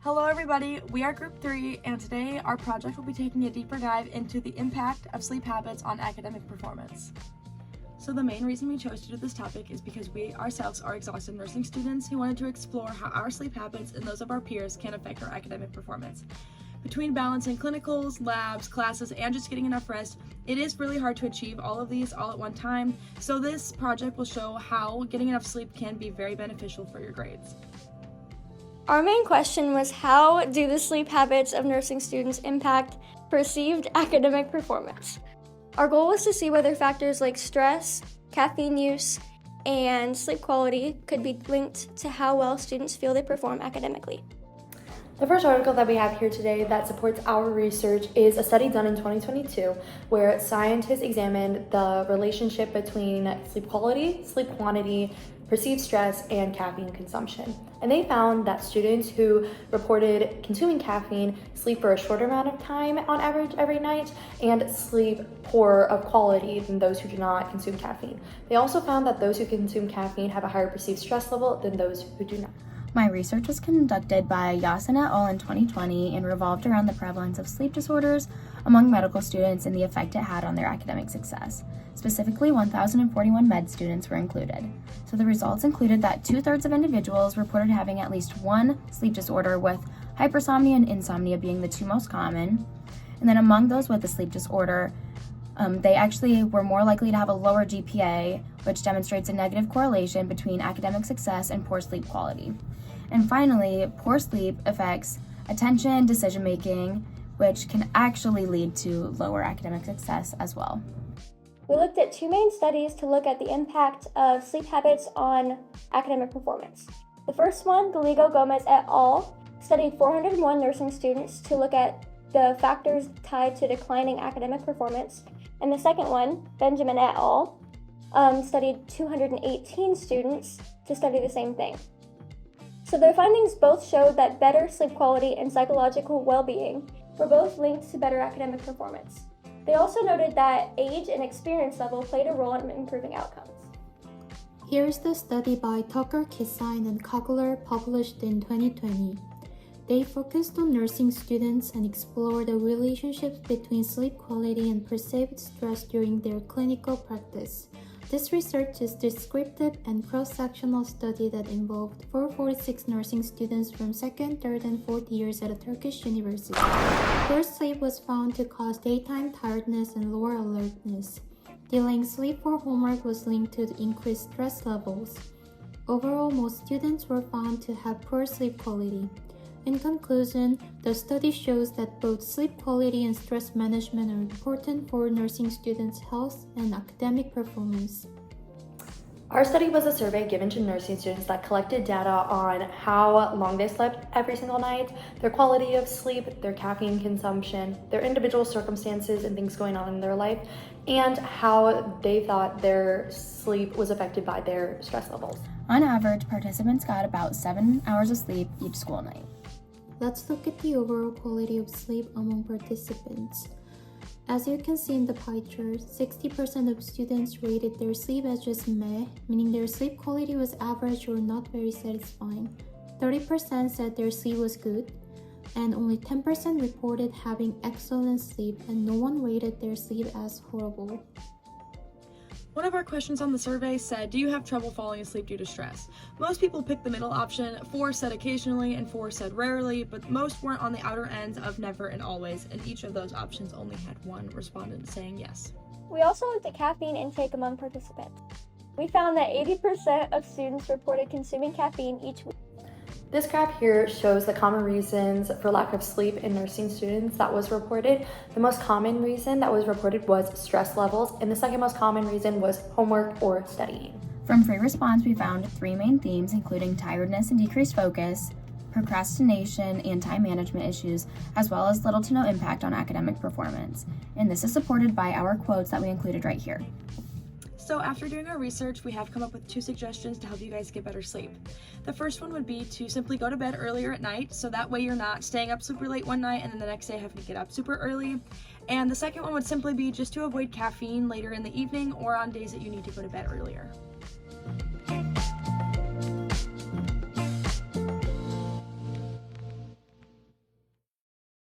Hello everybody, we are Group 3 and today our project will be taking a deeper dive into the impact of sleep habits on academic performance. So the main reason we chose to do this topic is because we ourselves are exhausted nursing students who wanted to explore how our sleep habits and those of our peers can affect our academic performance. Between balancing clinicals, labs, classes, and just getting enough rest, it is really hard to achieve all of these all at one time, so this project will show how getting enough sleep can be very beneficial for your grades. Our main question was, how do the sleep habits of nursing students impact perceived academic performance? Our goal was to see whether factors like stress, caffeine use, and sleep quality could be linked to how well students feel they perform academically. The first article that we have here today that supports our research is a study done in 2022 where scientists examined the relationship between sleep quality, sleep quantity, perceived stress, and caffeine consumption. And they found that students who reported consuming caffeine sleep for a shorter amount of time on average every night and sleep poorer of quality than those who do not consume caffeine. They also found that those who consume caffeine have a higher perceived stress level than those who do not. My research was conducted by Yasin et al. In 2020 and revolved around the prevalence of sleep disorders among medical students and the effect it had on their academic success. Specifically, 1,041 med students were included. So the results included that 2/3 of individuals reported having at least one sleep disorder, with hypersomnia and insomnia being the two most common. And then among those with a sleep disorder, they actually were more likely to have a lower GPA, which demonstrates a negative correlation between academic success and poor sleep quality. And finally, poor sleep affects attention, decision-making, which can actually lead to lower academic success as well. We looked at two main studies to look at the impact of sleep habits on academic performance. The first one, Gallego-Gomez et al., studied 401 nursing students to look at the factors tied to declining academic performance. And the second one, Benjamin et al., studied 218 students to study the same thing. So their findings both showed that better sleep quality and psychological well-being were both linked to better academic performance. They also noted that age and experience level played a role in improving outcomes. Here's the study by Tucker, Kissine, and Kogler, published in 2020. They focused on nursing students and explored the relationships between sleep quality and perceived stress during their clinical practice. This research is descriptive and cross-sectional study that involved 446 nursing students from second, third, and fourth years at a Turkish university. Poor sleep was found to cause daytime tiredness and lower alertness. Delaying sleep for homework was linked to the increased stress levels. Overall, most students were found to have poor sleep quality. In conclusion, the study shows that both sleep quality and stress management are important for nursing students' health and academic performance. Our study was a survey given to nursing students that collected data on how long they slept every single night, their quality of sleep, their caffeine consumption, their individual circumstances and things going on in their life, and how they thought their sleep was affected by their stress levels. On average, participants got about 7 hours of sleep each school night. Let's look at the overall quality of sleep among participants. As you can see in the pie chart, 60% of students rated their sleep as just meh, meaning their sleep quality was average or not very satisfying. 30% said their sleep was good, and only 10% reported having excellent sleep, and no one rated their sleep as horrible. One of our questions on the survey said, do you have trouble falling asleep due to stress? Most people picked the middle option. 4 said occasionally and 4 said rarely, but most weren't on the outer ends of never and always, and each of those options only had one respondent saying yes. We also looked at caffeine intake among participants. We found that 80% of students reported consuming caffeine each week. This graph here shows the common reasons for lack of sleep in nursing students that was reported. The most common reason that was reported was stress levels, and the second most common reason was homework or studying. From free response, we found 3 main themes, including tiredness and decreased focus, procrastination, and time management issues, as well as little to no impact on academic performance. And this is supported by our quotes that we included right here. So after doing our research, we have come up with 2 suggestions to help you guys get better sleep. The first one would be to simply go to bed earlier at night, so that way you're not staying up super late one night and then the next day having to get up super early. And the second one would simply be just to avoid caffeine later in the evening or on days that you need to go to bed earlier.